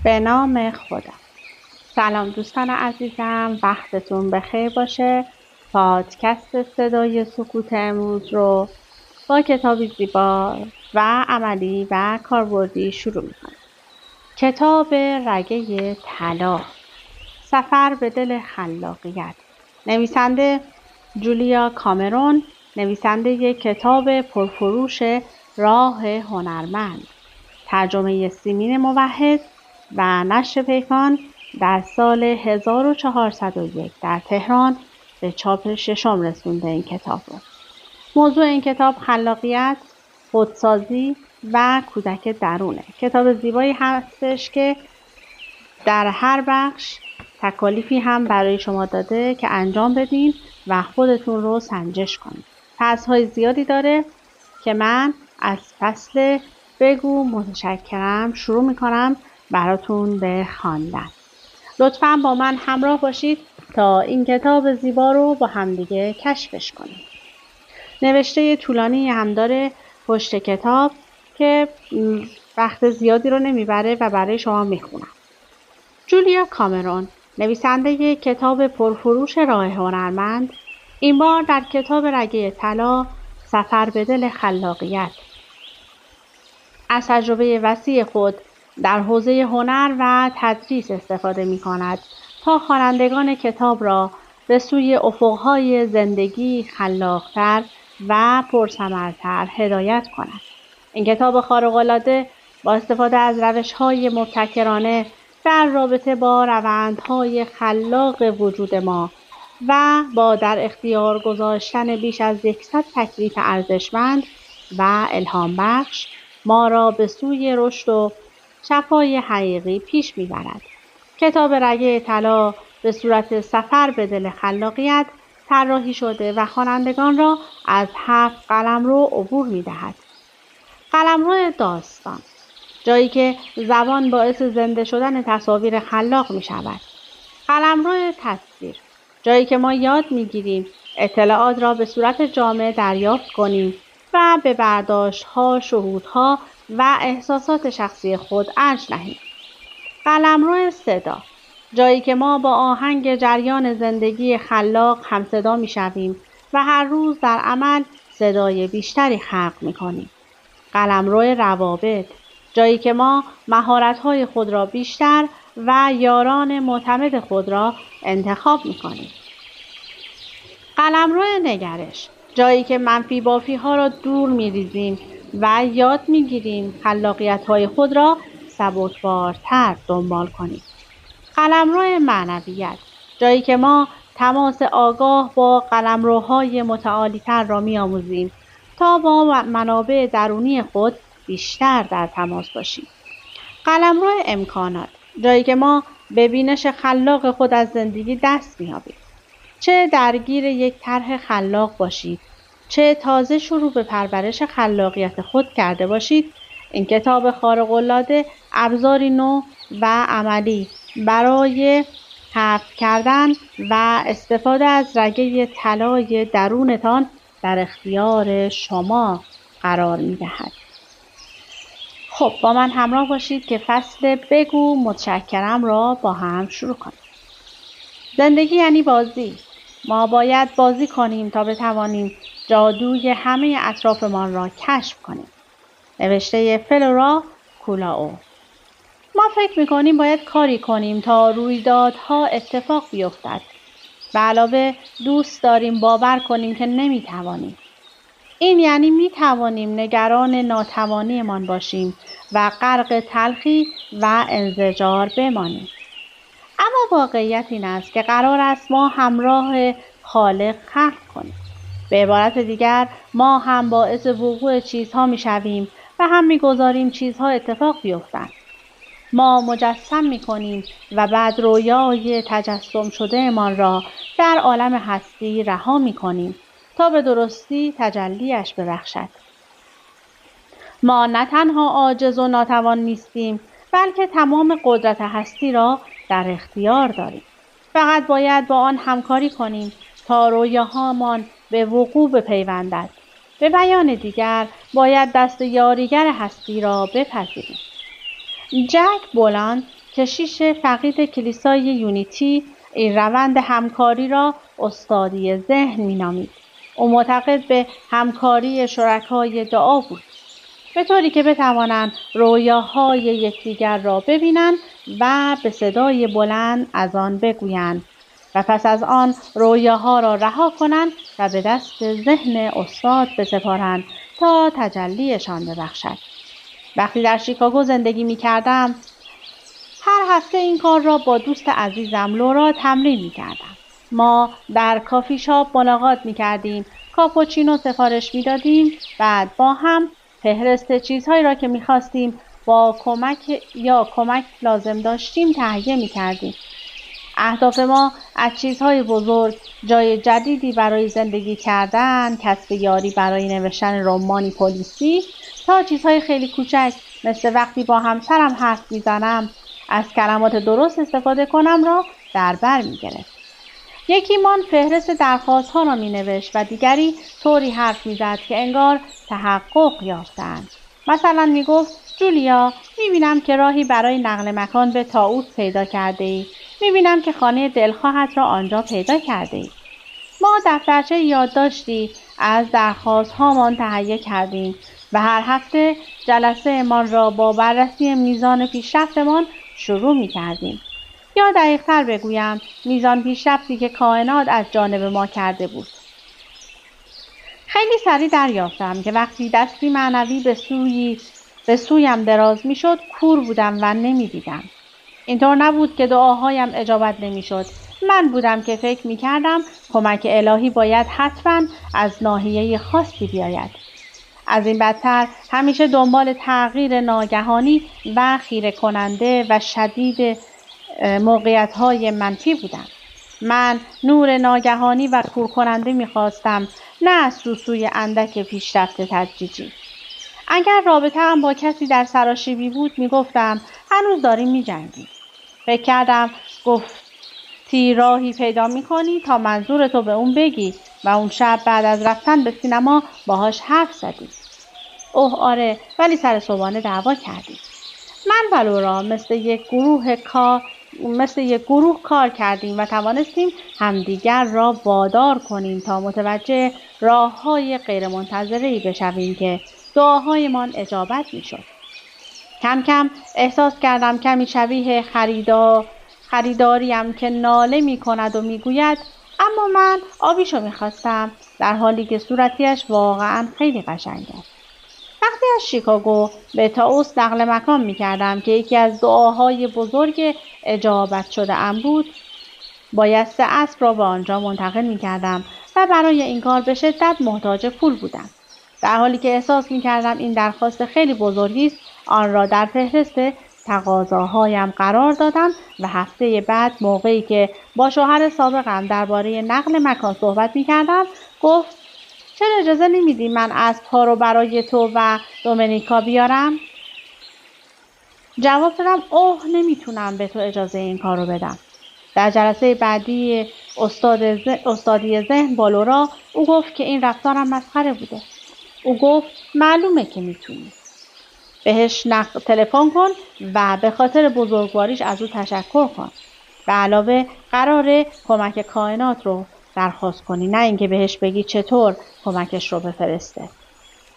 به نام خدا. سلام دوستان عزیزم، وقتتون بخیر باشه. پادکست صدای سکوت امروز رو با کتابی زیبا و عملی و کاربردی شروع می‌کنم. کتاب رگه طلا، سفر به دل خلاقیت. نویسنده جولیا کامرون، نویسنده کتاب پرفروش راه هنرمند. ترجمه سیمین موحد و نشر پیکان در سال 1401 در تهران به چاپ ششم رسونده این کتاب رو. موضوع این کتاب خلاقیت، خودسازی و کودک درونه. کتاب زیبایی هستش که در هر بخش تکالیفی هم برای شما داده که انجام بدین و خودتون رو سنجش کنید. فصل‌های زیادی داره که من از فصل بگو متشکرم شروع میکنم براتون به خواندن. لطفاً با من همراه باشید تا این کتاب زیبا رو با همدیگه کشفش کنیم. نوشته طولانی هم داره پشت کتاب که وقت زیادی رو نمیبره و برای شما میخونم. جولیا کامرون، نویسنده کتاب پرفروش راه هنرمند، این بار در کتاب رگه طلا، سفر به دل خلاقیت، از تجربه وسیع خود در حوزه هنر و تدریس استفاده می کند تا خوانندگان کتاب را به سوی افقهای زندگی خلاقتر و پرثمرتر هدایت کند. این کتاب خارق‌العاده با استفاده از روش‌های مبتکرانه در رابطه با روندهای خلاق وجود ما و با در اختیار گذاشتن بیش از 100 تکلیف ارزشمند و الهام بخش ما را به سوی رشد و شفای حقیقی پیش می‌برد. کتاب رگه طلا به صورت سفر به دل خلاقیت طراحی شده و خوانندگان را از 7 قلمرو عبور می‌دهد. قلمرو داستان، جایی که زبان باعث زنده شدن تصاویر خلاق می‌شود. قلمرو تصویر، جایی که ما یاد می‌گیریم اطلاعات را به صورت جامع دریافت کنیم و به برداشت‌ها، شهودها و احساسات شخصی خود ارج نهیم. قلمرو صدا، جایی که ما با آهنگ جریان زندگی خلاق همصدا می‌شویم و هر روز در عمل صدای بیشتری خلق می‌کنیم. قلمرو روابط، جایی که ما مهارت‌های خود را بیشتر و یاران معتمد خود را انتخاب می‌کنیم. قلمرو نگرش، جایی که منفی بافی‌ها را دور می‌ریزیم و یاد می‌گیریم خلاقیت‌های خود را سبکبارتر دنبال کنیم. قلمرو معنویت، جایی که ما تماس آگاه با قلمروهای متعالی‌تر را می‌آموزیم تا با منابع درونی خود بیشتر در تماس باشیم. قلمرو امکانات، جایی که ما به بینش خلاق خود از زندگی دست می‌یابیم. چه درگیر یک طرح خلاق باشید، چه تازه شروع به پرورش خلاقیت خود کرده باشید، این کتاب خارق‌العاده ابزاری نو و عملی برای حفظ کردن و استفاده از رگه طلای درونتان در اختیار شما قرار می‌دهد. خب با من همراه باشید که فصل بگو متشکرم را با هم شروع کنیم. زندگی یعنی بازی. ما باید بازی کنیم تا بتوانیم جادوی همه اطرافمان را کشف کنیم. نوشته فلورا کولاو. ما فکر می‌کنیم باید کاری کنیم تا رویدادها اتفاق بیفتد. به علاوه دوست داریم باور کنیم که نمی‌توانیم. این یعنی می‌توانیم نگران ناتوانیمان باشیم و غرق تلخی و انزجار بمانیم. اما واقعیت این است که قرار است ما همراه خالق خلق کنیم. به عبارت دیگر ما هم باعث وقوع چیزها می‌شویم و هم می‌گذاریم چیزها اتفاق بیفتند. ما مجسم می‌کنیم و بعد رویای تجسم شده‌مان را در عالم هستی رها می‌کنیم تا به درستی تجلیش ببخشد. ما نه تنها عاجز و ناتوان نیستیم، بلکه تمام قدرت هستی را در اختیار داریم. فقط باید با آن همکاری کنیم تا رویاهامان به وقوع بپیوندد. به بیان دیگر باید دست یاریگر هستی را بپذیریم. جک بولان کشیش فقید کلیسای یونیتی این روند همکاری را استادی ذهن می‌نامید. او معتقد به همکاری شرکای دعا بود، به طوری که بتوانند رویاهای یکدیگر را ببینند و به صدای بلند از آن بگویند و پس از آن رویاها را رها کنند و به دست ذهن استاد بسپارند تا تجلیشان ببخشد. وقتی در شیکاگو زندگی می‌کردم، هر هفته این کار را با دوست عزیزم لورا تمرین می‌کردم. ما در کافی شاپ ملاقات می‌کردیم، کاپوچینو سفارش می‌دادیم، بعد با هم فهرست چیزهایی را که می‌خواستیم با کمک لازم داشتیم تهیه می‌کردیم. اهداف ما از چیزهای بزرگ، جای جدیدی برای زندگی کردن، کسب یاری برای نوشتن رمانی پلیسی، تا چیزهای خیلی کوچک مثل وقتی با همسرم حرف میزنم از کلمات درست استفاده کنم را در بر میگرفت. یکیمان فهرست درخواست ها را می نوشت و دیگری طوری حرف میزد که انگار تحقق یافتند. مثلا می گفت جولیا، می بینم که راهی برای نقل مکان به طاووس پیدا کرده ای. می بینم که خانه دلخواهت را آنجا پیدا کرده ای. ما دفترچه یادداشتی از درخواست هامان تهیه کردیم و هر هفته جلسه مان را با بررسی میزان پیشرفتمان شروع می کردیم. یا دقیق‌تر بگویم میزان پیشرفتی که کائنات از جانب ما کرده بود. خیلی سریع دریافتم که وقتی دستی معنوی به سویم دراز میشد کور بودم و نمیدیدم. اینطور نبود که دعاهایم اجابت نمیشد. من بودم که فکر میکردم کمک الهی باید حتما از ناحیه خاصی بیاید. از این بدتر همیشه دنبال تغییر ناگهانی و خیره کننده و شدید موقعیت‌های منفی بودم. من نور ناگهانی و کور کننده می‌خواستم، نه از سوسوی اندک پیشرفت تدریجی. اگر رابطه‌ام با کسی در سراشیبی بود می‌گفتم هنوز داریم می‌جنگیم. فکر کردم گفتی راهی پیدا می‌کنی تا منظورتو به اون بگی و اون شب بعد از رفتن به سینما باهاش حرف زدی. اوه آره، ولی سر صبحانه دعوا کردیم. من و لورا مثل یک گروه کار کردیم و توانستیم همدیگر را وادار کنیم تا متوجه راه‌های غیرمنتظره‌ای بشویم که دعاهایمان اجابت می‌شد. کم کم احساس کردم کمی شبیه خریداریم که ناله می‌کند و می‌گوید اما من آبیشو می‌خواستم، در حالی که صورتیش واقعاً خیلی قشنگ است. وقتی از شیکاگو به تائوس نقل مکان می‌کردم که یکی از دعاهای بزرگ اجابت شده ام بود، بایسته اسب را به آنجا منتقل می‌کردم و برای این کار به شدت محتاج پول بودم. در حالی که احساس می‌کردم این درخواست خیلی بزرگی است، آن را در فهرست تقاضاهایم قرار دادم و هفته بعد موقعی که با شوهر سابقم درباره نقل مکان صحبت می‌کردم، گفت چرا اجازه نمیدی من اسب‌ها رو برای تو و دومینیکا بیارم؟ جواب دادم اوه نمیتونم به تو اجازه این کار رو بدم. در جلسه بعدی استادی ذهن با لورا او گفت که این رفتارم مسخره بوده. او گفت معلومه که میتونی. بهش تلفن کن و به خاطر بزرگواریش از او تشکر کن. به علاوه قراره کمک کائنات رو درخواست کنی، نه اینکه بهش بگی چطور کمکش رو بفرسته.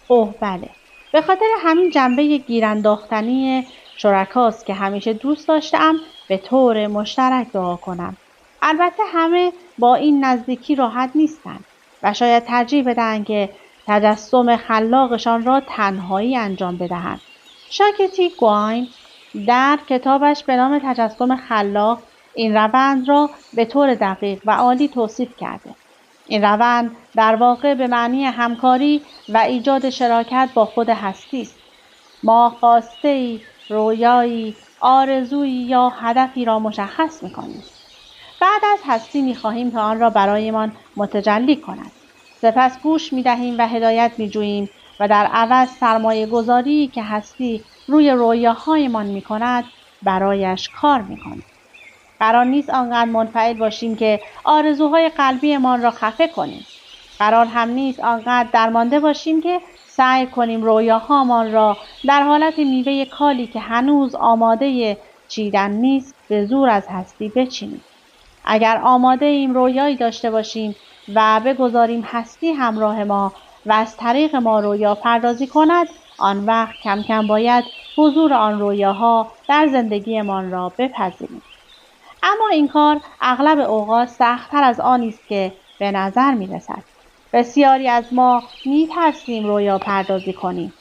اوه بله، به خاطر همین جنبه گیرانداختنی شرکاست که همیشه دوست داشتم به طور مشترک دعا کنم. البته همه با این نزدیکی راحت نیستن و شاید ترجیح بدن که تجسم خلاقشان را تنهایی انجام بدهند. شاکتی گواین در کتابش به نام تجسم خلاق این روند را به طور دقیق و عالی توصیف کرده. این روند در واقع به معنی همکاری و ایجاد شراکت با خود هستی است. ما خواسته‌ای، رویایی، آرزویی یا هدفی را مشخص می‌کنیم. بعد از هستی می‌خواهیم تا آن را برایمان متجلی کند. سپس گوش می‌دهیم و هدایت می‌جوییم و در عوض سرمایه‌گذاری که هستی روی رویاهایمان می‌کند برایش کار می‌کنیم. قرار نیست آنقدر منفعل باشیم که آرزوهای قلبیمان را خفه کنیم. قرار هم نیست آنقدر درمانده باشیم که سعی کنیم رویاهامان را در حالت میوه کالی که هنوز آماده چیدن نیست به زور از هستی بچینیم. اگر آماده ایم رویایی داشته باشیم و بگذاریم هستی همراه ما و از طریق ما رویا پردازی کند، آن وقت کم کم باید حضور آن رویاها در زندگیمان را بپذیریم. اما این کار اغلب اوقات سخت‌تر از آنی است که به نظر می‌رسد. بسیاری از ما می‌ترسیم رویا پردازی کنیم.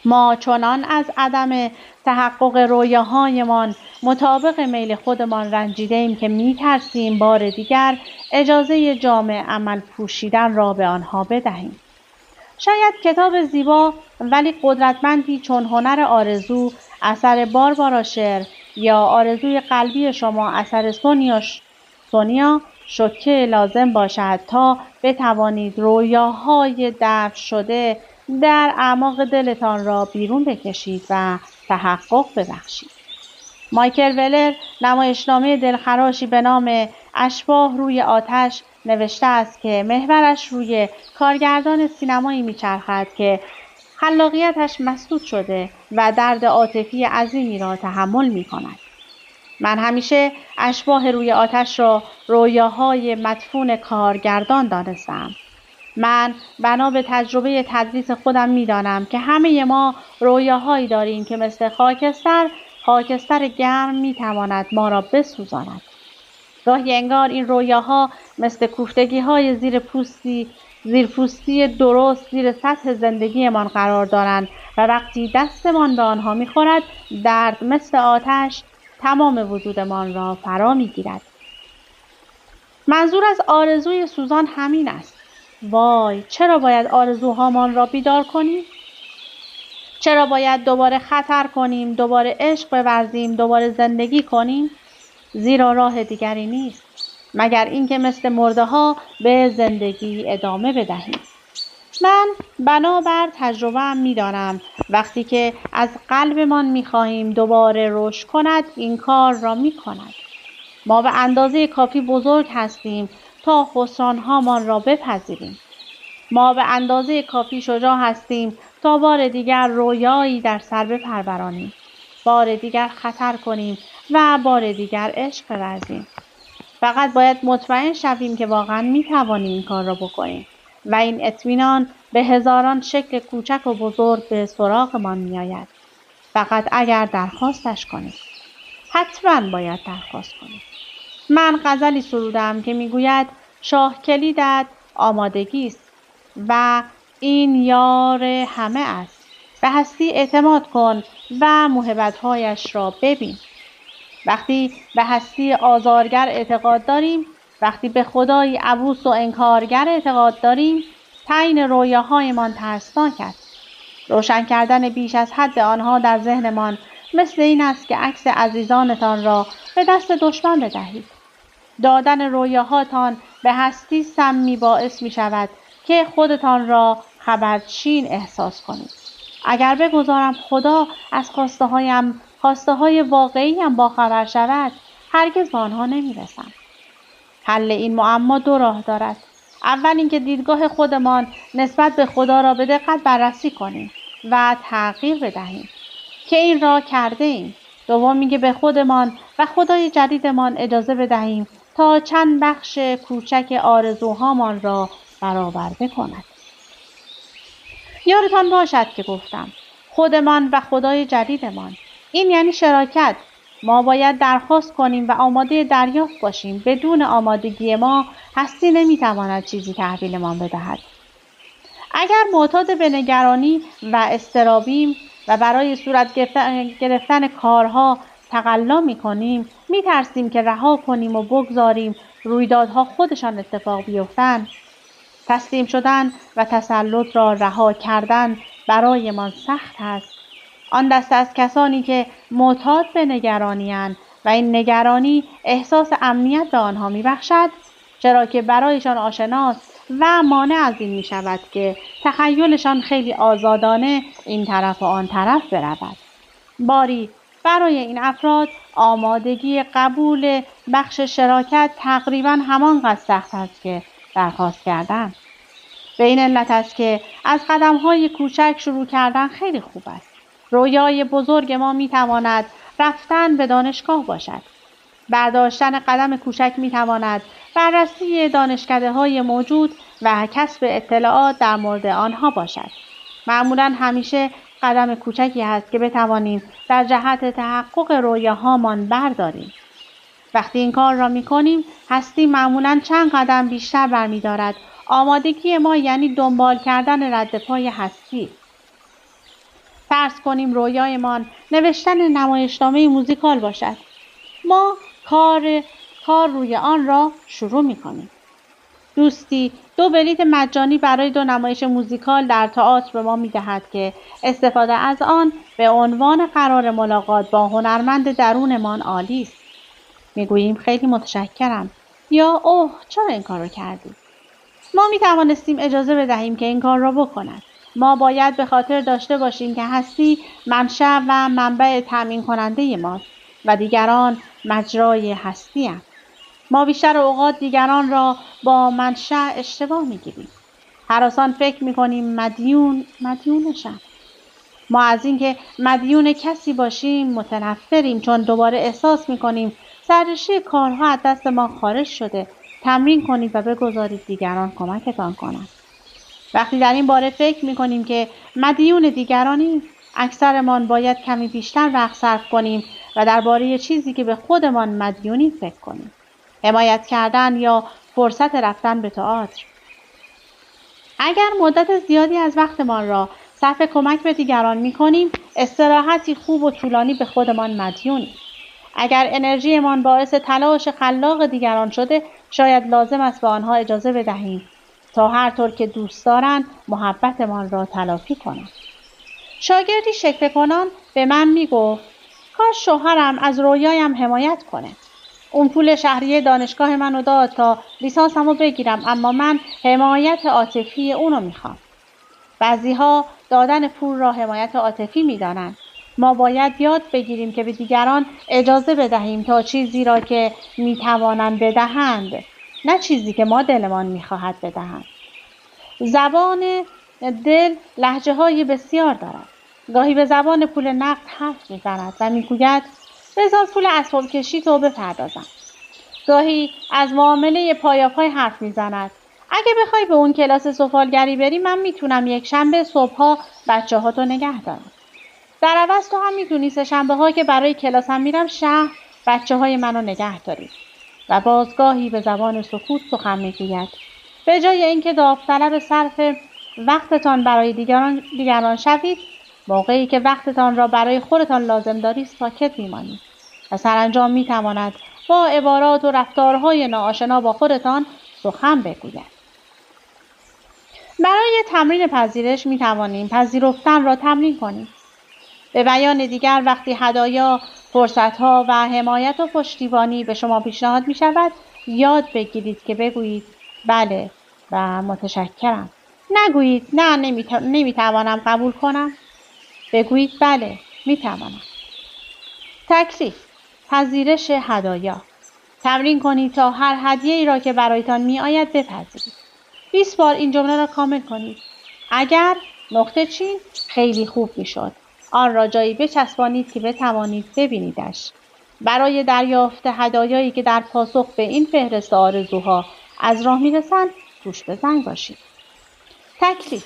ما چنان از عدم تحقق رویاهایمان مطابق میل خودمان رنجیده‌ایم که می‌ترسیم بار دیگر اجازه جامع عمل پوشیدن را به آنها بدهیم. شاید کتاب زیبا ولی قدرتمندی چون هنر آرزو اثر باربارا شر یا آرزوی قلبی شما اثر سونیا شوکه لازم باشد تا بتوانید رویاهای دفن شده در اعماق دلتان را بیرون بکشید و تحقق ببخشید. مایکل ولر نمایشنامه دلخراشی به نام اشباح روی آتش نوشته است که محورش روی کارگردان سینمایی میچرخد که خلاقیتش مسدود شده و درد عاطفی عظیمی را تحمل می‌کند. من همیشه اشباح روی آتش را رویاهای مدفون کارگردان دانستم. من بنا به تجربه تدریس خودم می‌دانم که همه ما رویاهایی داریم که مثل خاکستر گرم می‌تواند ما را بسوزاند. گاهی انگار این رویاها مثل کوفتگی‌های زیرپوستی درست زیر سطح زندگیمان قرار دارند و وقتی دستمان به آنها می‌خورد درد مثل آتش تمام وجودمان را فرا می‌گیرد. منظور از آرزوی سوزان همین است. وای، چرا باید آرزوهامان را بیدار کنیم؟ چرا باید دوباره خطر کنیم، دوباره عشق بورزیم، دوباره زندگی کنیم؟ زیرا راه دیگری نیست مگر اینکه مثل مرده‌ها به زندگی ادامه بدهیم. من بنابر تجربه‌ام می‌دانم وقتی که از قلبمان می‌خواهیم دوباره رشد کند این کار را می‌کند. ما به اندازه کافی بزرگ هستیم تا خسران‌هامان را بپذیریم. ما به اندازه کافی شجاع هستیم تا بار دیگر رویایی در سر بپرورانیم. بار دیگر خطر کنیم و بار دیگر عشق ورزیم. فقط باید مطمئن شویم که واقعا می‌توانیم این کار را بکنیم و این اطمینان به هزاران شکل کوچک و بزرگ به سراغمان می‌آید. فقط اگر درخواستش کنیم. حتما باید درخواست کنیم. من غزلی سرودم که میگوید شاه کلیدت آمادگی است و این یار همه است. به هستی اعتماد کن و موهبت‌هایش را ببین. وقتی به هستی آزارگر اعتقاد داریم، وقتی به خدای عبوس و انکارگر اعتقاد داریم، تعیین رویاهایمان ترسناک است. روشن کردن بیش از حد آنها در ذهنمان مثل این است که عکس عزیزانتان را به دست دشمن بدهید. دادن رویاهاتان به هستی سمی باعث می شود که خودتان را خبرچین احساس کنید. اگر بگذارم خدا از خواسته های واقعیم باخبر شود، هرگز به آنها نمی رسم. حل این معما دو راه دارد. اول اینکه دیدگاه خودمان نسبت به خدا را به دقت بررسی کنیم و تغییر بدهیم که این را کرده ایم. دوم اینکه به خودمان و خدای جدیدمان اجازه بدهیم تا چند بخش کوچک آرزوهامان را برآورده کند. یادتان باشد که گفتم خودمان و خدای جدیدمان. این یعنی شراکت. ما باید درخواست کنیم و آماده دریافت باشیم. بدون آمادگی ما هستی نمیتواند چیزی تحویلمان بدهد. اگر معتاد به نگرانی و اضطرابیم و برای صورت گرفتن کارها تقلا می‌کنیم، می‌ترسیم که رها کنیم و بگذاریم رویدادها خودشان اتفاق بیفتند. تسلیم شدن و تسلط را رها کردن برایمان سخت است. آن دسته از کسانی که معتاد به نگرانی‌اند و این نگرانی احساس امنیت به آنها می‌بخشد، چرا که برایشان آشناست و مانع از این می‌شود که تخیلشان خیلی آزادانه این طرف و آن طرف برود. باری برای این افراد آمادگی قبول بخش شراکت تقریباً همانقدر سخت است که درخواست کردن. به این علت است که از قدم‌های کوچک شروع کردن خیلی خوب است. رویای بزرگ ما می‌تواند رفتن به دانشگاه باشد. برداشتن قدم کوچک می‌تواند بررسی دانشکده‌های موجود و کسب اطلاعات در مورد آنها باشد. معمولاً همیشه قدم کوچکی هست که بتوانیم در جهت تحقق رویاهامان برداریم. وقتی این کار را می‌کنیم، هستی معمولاً چند قدم بیشتر برمی‌دارد. آمادگی ما یعنی دنبال کردن رد پای هستی. فرض کنیم رویایمان نوشتن نمایشنامه موزیکال باشد. ما کار روی آن را شروع می‌کنیم. دوستی 2 بلیط مجانی برای 2 نمایش موزیکال در تئاتر به ما می‌دهد که استفاده از آن به عنوان قرار ملاقات با هنرمند درونمان عالی است. می‌گوییم خیلی متشکرم یا اوه چرا این کار را کردی؟ ما می‌توانستیم اجازه بدهیم که این کار را بکند. ما باید به خاطر داشته باشیم که هستی منشأ و منبع تأمین کننده ماست و دیگران مجرای هستی‌اند. ما بیشتر اوقات دیگران را با منشأ اشتباه می‌گیریم. هراسان فکر می‌کنیم مدیونشم. ما از اینکه مدیون کسی باشیم متنفریم، چون دوباره احساس می‌کنیم سررشته کارها از دست ما خارج شده. تمرین کنید و بگذارید دیگران کمکتان کنند. وقتی در این باره فکر می‌کنیم که مدیون دیگرانیم، اکثرمان باید کمی بیشتر وقت صرف کنیم و درباره چیزی که به خودمان مدیونیم فکر کنیم. حمایت کردن یا فرصت رفتن به تئاتر. اگر مدت زیادی از وقتمان را صرف کمک به دیگران می‌کنیم، استراحتی خوب و طولانی به خودمان مدیونیم. اگر انرژیمان باعث تلاش خلاق دیگران شده، شاید لازم است به آنها اجازه بدهیم تا هر طور که دوست دارند محبتمان را تلافی کنند. شاگردی شکوه کنان به من میگفت کاش شوهرم از رویایم حمایت کنه. اون پول شهریه دانشگاه منو داد تا لیسانسمو بگیرم، اما من حمایت عاطفی اونو میخوام. بعضیها دادن پول را حمایت عاطفی میدانند. ما باید یاد بگیریم که به دیگران اجازه بدهیم تا چیزی را که میتوانند بدهند، نه چیزی که ما دلمان میخواهد بدهند. زبان دل لهجه‌های بسیار دارد. گاهی به زبان پول نقد حرف میزند و میگوید بذار پول اسباب کشی تو بپردازم. گاهی از معامله پایاپای حرف میزند. اگه بخوای به اون کلاس سفالگری بری، من میتونم یک شنبه صبحها بچه‌هاتو نگه دارم. در عوض تو هم میتونی سه شنبه ها که برای کلاسم میرم شهر بچه‌های منو نگه داری. و بازگاهی به زبان سکوت سخن میگوید. به جای اینکه داوطلب صرف وقتتان برای دیگران شوید، موقعی که وقتتان را برای خودتان لازم دارید ساکت میمانید و سرانجام میتواند با عبارات و رفتارهای ناآشنا با خودتان سخن بگوید. برای تمرین پذیرش میتوانیم پذیرفتن را تمرین کنیم. به بیان دیگر، وقتی هدایا، فرصتها و حمایت و پشتیبانی به شما پیشنهاد می شود، یاد بگیرید که بگویید بله و متشکرم. نگویید نه نمیتوانم قبول کنم. بگویید بله میتوانم. تکلیف، پذیرش هدایا. تمرین کنید تا هر هدیه‌ای را که برایتان می آید بپذیرید. 20 بار این جمله را کامل کنید. اگر نقطه چین خیلی خوب می شد. آن را جایی بچسبانید که بتوانید ببینیدش. برای دریافت هدایایی که در پاسخ به این فهرست آرزوها از راه میرسند گوش به زنگ باشید. تکلیف،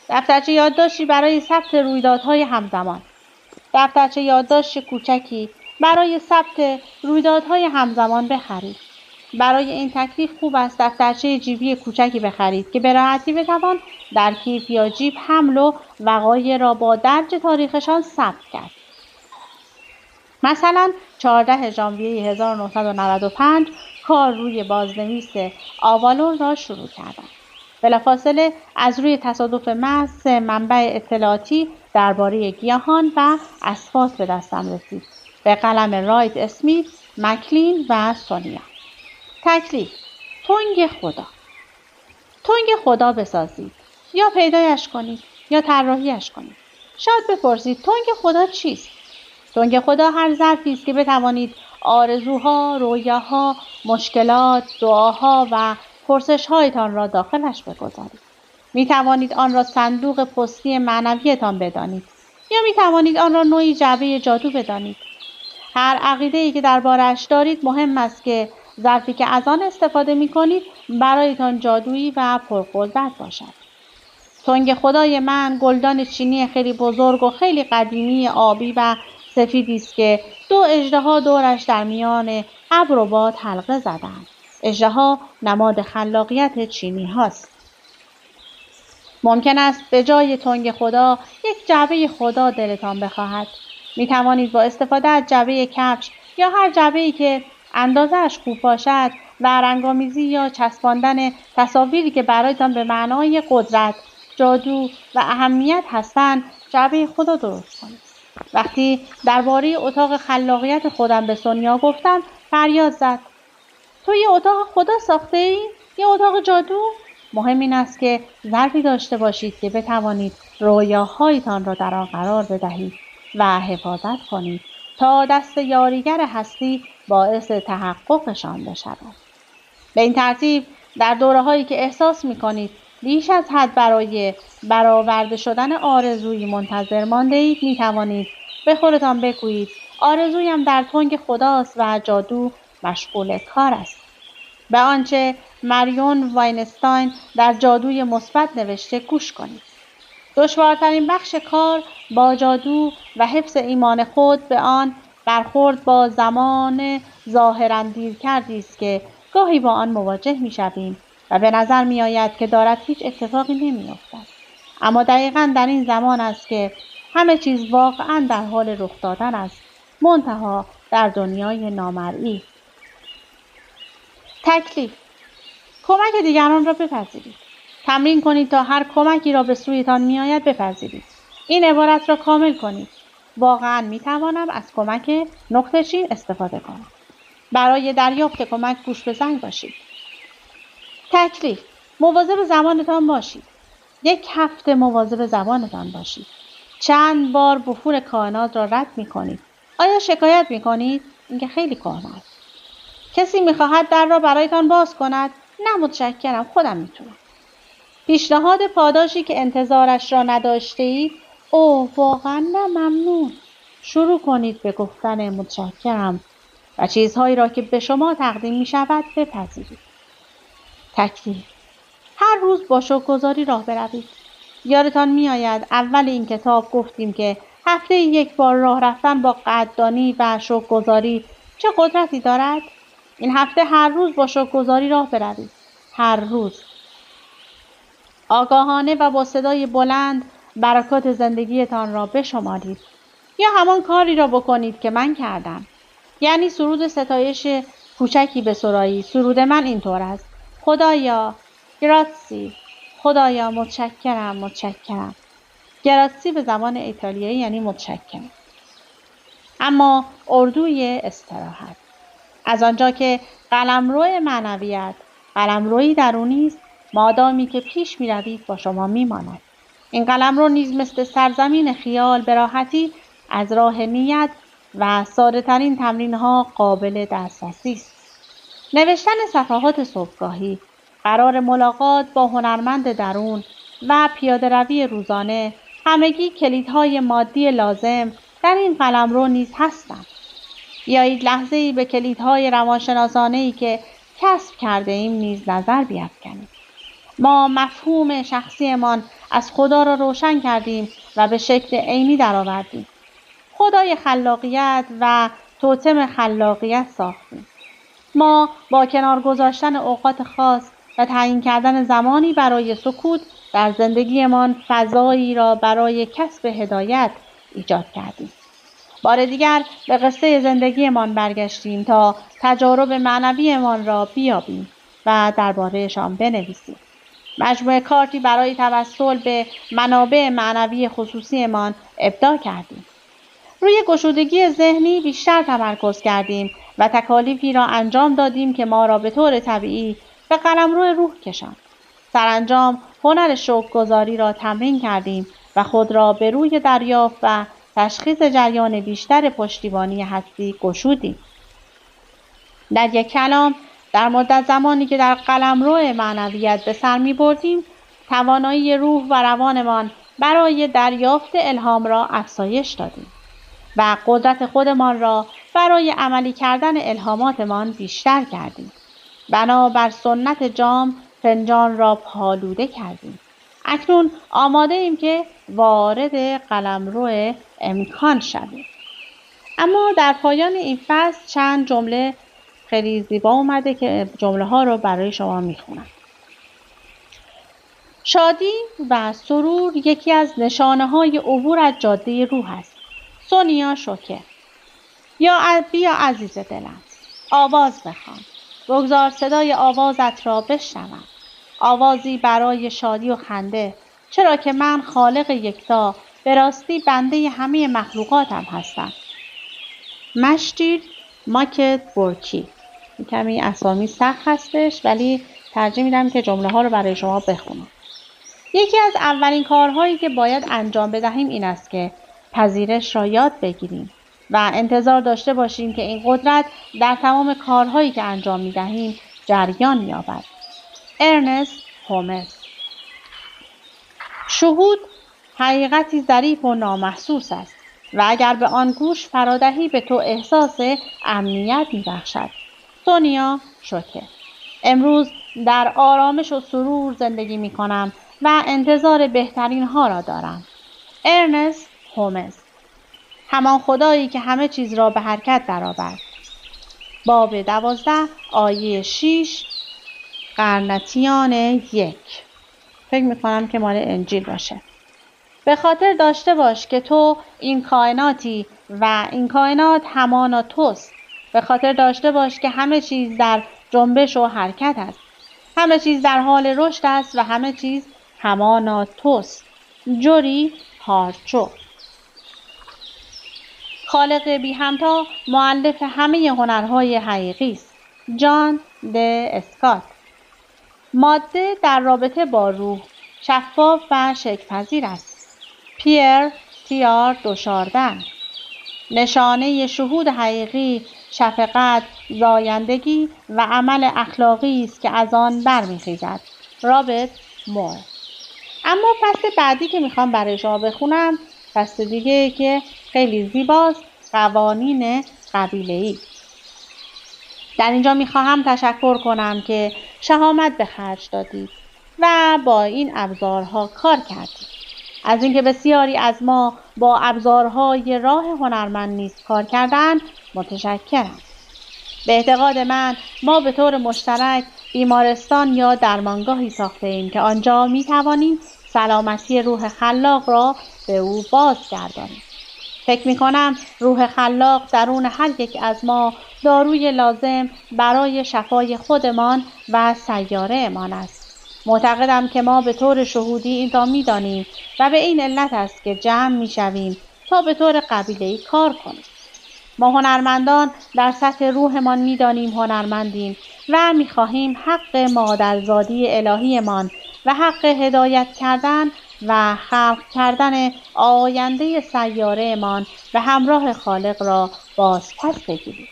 دفترچه یادداشتی برای ثبت رویدادهای همزمان. دفترچه یادداشت کوچکی برای ثبت رویدادهای همزمان بخرید. برای این تکلیف خوب است دفترچه جیبی کوچکی بخرید که به راحتی بتوان در کیف یا جیب حمل و وقایع را با درج تاریخشان ثبت کرد. مثلا 14 ژانویه 1995 کار روی بازنویس آوالون را شروع کردم. بلافاصله از روی تصادف محض منبع اطلاعاتی درباره گیاهان و اسفات به دستم رسید. به قلم رایت اسمیت، مکلین و سونیا. تکلیف، تنگ خدا بسازید یا پیدایش کنید یا طراحیش کنید. شاید بپرسید تنگ خدا چیست؟ تنگ خدا هر ظرفی است که بتوانید آرزوها، رویاها، مشکلات، دعاها و پرسش‌هایتان را داخلش بگذارید. می توانید آن را صندوق پستی معنویتان بدانید یا می توانید آن را نوعی جعبه جادو بدانید. هر عقیده‌ای که درباره‌اش دارید مهم است که ظرفی که از آن استفاده می‌کنید برایتان جادویی و پرقدرت باشد. تنگ خدای من گلدان چینی خیلی بزرگ و خیلی قدیمی آبی و سفیدی است که 2 اژدها دورش در میان ابر و باد حلقه زدند. اژدها نماد خلاقیت چینی هاست. ممکن است به جای تنگ خدا یک جعبه خدا دلتان بخواهد. می توانید با استفاده از جعبه کفش یا هر جعبه‌ای که اندازه‌اش خوب باشد و رنگامیزی یا چسباندن تصاویری که برایتان به معنای قدرت، جادو و اهمیت هستند جعبه خدا درست کنید. وقتی درباره اتاق خلاقیت خودم به سونیا گفتم فریاد زد: تو یه اتاق خدا ساخته ای؟ یه اتاق جادو؟ مهم این است که ظرفی داشته باشید که بتوانید رویاهایتان را در آن قرار بدهید و حفاظت کنید تا دست یاریگر هستی باعث تحققشان بشود. به این ترتیب در دوره‌هایی که احساس می‌کنید بیش از حد برای برآورده شدن آرزویی منتظر مانده‌اید می‌توانید به خودتان بگویید آرزویم در تنگ خداست و جادو مشغول کار است. به آنچه مریون واینستاین در جادوی مثبت نوشته گوش کنید. دشوارترین بخش کار با جادو و حفظ ایمان خود به آن برخورد با زمان ظاهراً دیرکردی است که گاهی با آن مواجه می‌شویم و به نظر می‌آید که دارد هیچ اتفاقی نمی‌افتد. اما دقیقاً در این زمان است که همه چیز واقعاً در حال رخ دادن است، منتها در دنیای نامرئی. تکلیف: کمک دیگران را بپذیرید. تمرین کنید تا هر کمکی را به سویتان میآید بپذیرید. این عبارت را کامل کنید: واقعاً میتوانم از کمک نقطه چین استفاده کنم. برای دریافت کمک گوش به زنگ باشید. تکلیف: مواظب زبانتان باشید. 1 هفته مواظب زبانتان باشید. چند بار بخور کائنات را رد میکنید. آیا شکایت میکنید؟ اینکه خیلی کهنه است. کسی میخواهد در را برایتان باز کند؟ نه متشکرم، خودم میتونم. پیشنهاد پاداشی که انتظارش را نداشته اید؟ اوه واقعا نه، ممنون. شروع کنید به گفتن متشکرم و چیزهایی را که به شما تقدیم می شود بپذیرید. تکلیف: هر روز با شکرگزاری راه بروید. یادتان می آید اول این کتاب گفتیم که هفته 1 بار راه رفتن با قدردانی و شکرگزاری چه قدرتی دارد؟ این هفته هر روز با شکرگزاری راه بروید. هر روز. آگاهانه و با صدای بلند برکات زندگیتان را بشمارید. یا همان کاری را بکنید که من کردم. یعنی سرود ستایش کوچکی بسرایید. سرود من اینطور است: خدایا گراتسی، خدایا متشکرم، متشکرم. گراتسی به زبان ایتالیایی یعنی متشکرم. اما اردوی استراحت. از آنجا که قلمرو معنویت قلمرویی درونی است، مادامی که پیش می روید با شما می ماند. این قلمرو نیز مثل سرزمین خیال به راحتی از راه نیت و ساده ترین تمرین ها قابل دسترسی است. نوشتن صفحات صبحگاهی، قرار ملاقات با هنرمند درون و پیاده روی روزانه، همگی کلیدهای مادی لازم در این قلمرو نیز هستند. بیایید لحظه‌ای به کلیدهای روانشناسانه‌ای که کسب کرده ایم نیز نظر بیفکنیم. ما مفهوم شخصیمان از خدا را روشن کردیم و به شکل عینی درآوردیم. خدای خلاقیت و توتم خلاقیت ساختیم. ما با کنار گذاشتن اوقات خاص و تعیین کردن زمانی برای سکوت در زندگیمان فضایی را برای کسب هدایت ایجاد کردیم. بار دیگر به قصه زندگیمان برگشتیم تا تجارب معنویمان را بیابیم و درباره‌شان بنویسیم. مجموعه کارتی برای توسل به منابع معنوی خصوصیمان ابداع کردیم. روی گشودگی ذهنی بیشتر تمرکز کردیم و تکالیفی را انجام دادیم که ما را به طور طبیعی به قلمرو روح کشاند. سرانجام هنر شکرگزاری را تمرین کردیم و خود را به روی دریافت و تشخیص جریان بیشتر پشتیبانی هستی گشودیم. در یک کلام، در مدت زمانی که در قلمرو معنویت به سر می بردیم، توانایی روح و روانمان برای دریافت الهام را افزایش دادیم و قدرت خودمان را برای عملی کردن الهاماتمان بیشتر کردیم. بنابر سنت جام فنجان را پالوده کردیم. اکنون آماده ایم که وارد قلمرو امکان شویم. اما در پایان این فصل چند جمله خیلی زیبا اومده که جمله ها رو برای شما میخونم. شادی و سرور یکی از نشانه های عبور از جاده روح است. سونیا شوکه. بیا عزیز دلم، آواز بخوان. بگذار صدای آوازت را بشنوم. آوازی برای شادی و خنده، چرا که من خالق یکتا به راستی بنده همه مخلوقاتم هستم. مشتیر ماکت بورکی. کمی اسامی سخت هستش ولی ترجیح میدم که جمله ها رو برای شما بخونم. یکی از اولین کارهایی که باید انجام بدهیم این است که پذیرش را یاد بگیریم و انتظار داشته باشیم که این قدرت در تمام کارهایی که انجام میدهیم جریان یابد. ارنست هومز. شهود حقیقتی ظریف و نامحسوس است و اگر به آن گوش فرادهی به تو احساس امنیت می‌بخشد. سونیا شوکه. امروز در آرامش و سرور زندگی می‌کنم و انتظار بهترین ها را دارم. ارنست هومز. همان خدایی که همه چیز را به حرکت درآورد. باب 12 آیه 6 قرنتیان 1. فکر می‌کنم که مال انجیل باشه. به خاطر داشته باش که تو این کائناتی و این کائنات همانا توست. به خاطر داشته باش که همه چیز در جنبش و حرکت است. همه چیز در حال رشد است و همه چیز همانا توست. جوری هارچو. خالق بی همتا مؤلف همه هنرهای حقیقی است. جان د اسکات. ماده در رابطه با روح شفاف و شکل‌پذیر است. پیر تیار دوشاردن. نشانه شهود حقیقی شفقت، زایندگی و عمل اخلاقی است که از آن برمیخیزد. رابرت مور. اما فصل بعدی که میخوام برای شما بخونم فصل دیگه که خیلی زیباست، قوانین قبیله‌ای. در اینجا میخواهم تشکر کنم که شهامت به خرج دادید و با این ابزارها کار کردید. از اینکه بسیاری از ما با ابزارهای راه هنرمند نیز کار کردن متشکرم. به اعتقاد من ما به طور مشترک بیمارستان یا درمانگاهی ساخته ایم که آنجا می توانیم سلامتی روح خلاق را به او بازگردانیم. فکر می کنم روح خلاق درون هر یک از ما داروی لازم برای شفای خودمان و سیاره امان است. معتقدم که ما به طور شهودی این را می دانیم و به این علت است که جمع می شویم تا به طور قبیله‌ای کار کنیم. ما هنرمندان در سطح روحمان می دانیم هنرمندیم و می خواهیم حق مادرزادی الهیمان و حق هدایت کردن و خلق کردن آینده سیاره‌مان به همراه خالق را بازپس بگیریم.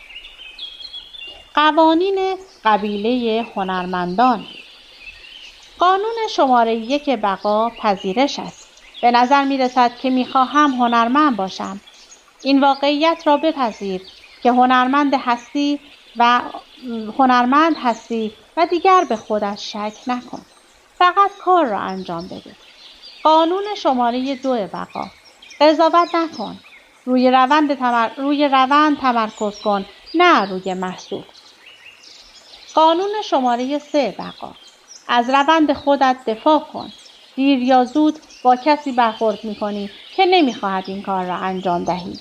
قوانین قبیله هنرمندان. قانون شماره 1 بقا پذیرش است. به نظر می رسد که می خواهم هنرمند باشم. این واقعیت را بپذیر که هنرمند هستی و دیگر به خودش شک نکن. فقط کار را انجام بده. قانون شماره 2 بقا. قضاوت نکن. روی روند تمرکز کن، نه روی محصول. قانون شماره 3 بقا. از روند خودت دفاع کن. دیر یا زود با کسی برخورد می‌کنی که نمی‌خواهد این کار را انجام دهی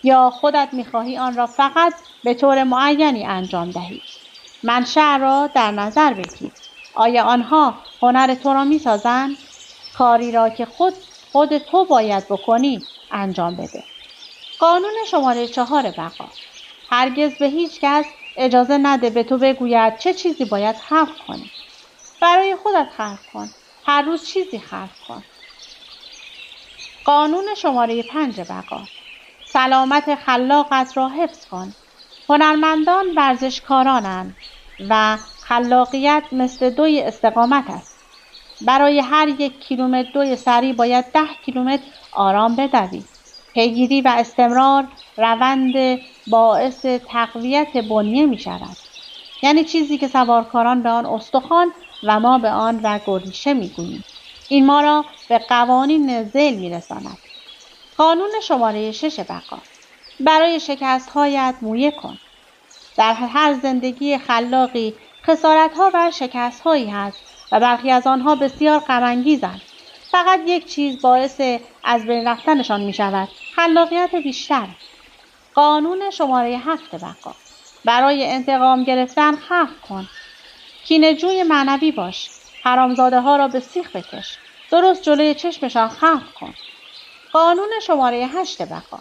یا خودت می‌خواهی آن را فقط به طور معینی انجام دهی. منشأ را در نظر بگیر. آیا آنها هنر تو را می‌سازند؟ کاری را که خود تو باید بکنی انجام بده. قانون شماره 4 بقا. هرگز به هیچ کس اجازه نده به تو بگوید چه چیزی باید خلق کنی. برای خودت خلق کن. هر روز چیزی خلق کن. قانون شماره 5 بقا. سلامت خلاقت را حفظ کن. هنرمندان ورزشکارانند و خلاقیت مثل دوی استقامت است. برای هر 1 کیلومتر دوی سریع باید 10 کیلومتر آرام بدوی. پیگیری و استمرار روند باعث تقویت بنیه می شود. یعنی چیزی که سوارکاران به آن استخوان و ما به آن رگ می گوییم. این ما را به قوانین ذیل می رساند. قانون شماره 6 بقا. برای شکست‌هایت مویه کن. در هر زندگی خلاقی خسارت‌ها و شکست‌هایی هست و برخی از آنها بسیار غم‌انگیزند. فقط یک چیز باعث از بین رفتنشان می شود. خلاقیت بیشتر. قانون شماره 7 بقا. برای انتقام گرفتن خلق کن. کینه‌جوی معنوی باش. حرامزاده ها را به سیخ بکش. درست جلوی چشمشان خلق کن. قانون شماره 8 بقا.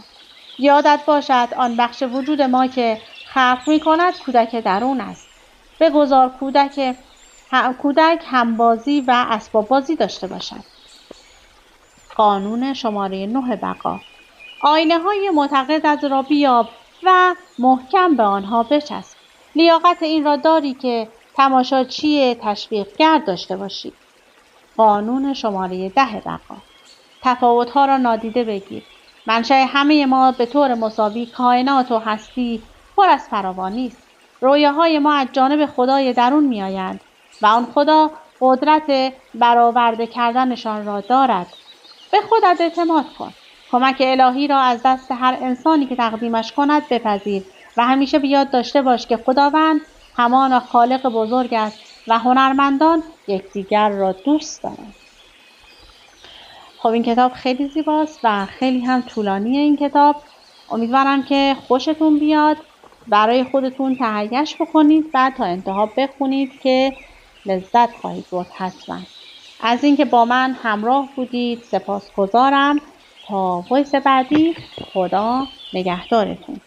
یادت باشد آن بخش وجود ما که خلق می کند کودک درون است. بگذار کودک همبازی و اسباب بازی داشته باشد. قانون شماره 9 بقا. آینه های معتقدت را بیاب و محکم به آنها بچسب. لیاقت این را داری که تماشاچی تشویقگر داشته باشی. قانون شماره 10 بقا. تفاوت‌ها را نادیده بگیر. منشأ همه ما به طور مساوی کائنات و هستی پر از فراوانی است. رویاهای ما از جانب خدای درون می‌آیند و آن خدا قدرت برآورده کردنشان را دارد. به خودت اعتماد کن. کمک الهی را از دست هر انسانی که تقدیمش کند بپذیر و همیشه به یاد داشته باش که خداوند همان خالق بزرگ است و هنرمندان یکدیگر را دوست دارند. خب این کتاب خیلی زیباست و خیلی هم طولانیه این کتاب. امیدوارم که خوشتون بیاد. برای خودتون تهیه‌اش بکنید و تا انتها بخونید که لذت خواهید برد حتما. از اینکه با من همراه بودید سپاسگزارم. تا وایس بعدی، خدا نگهدارتون.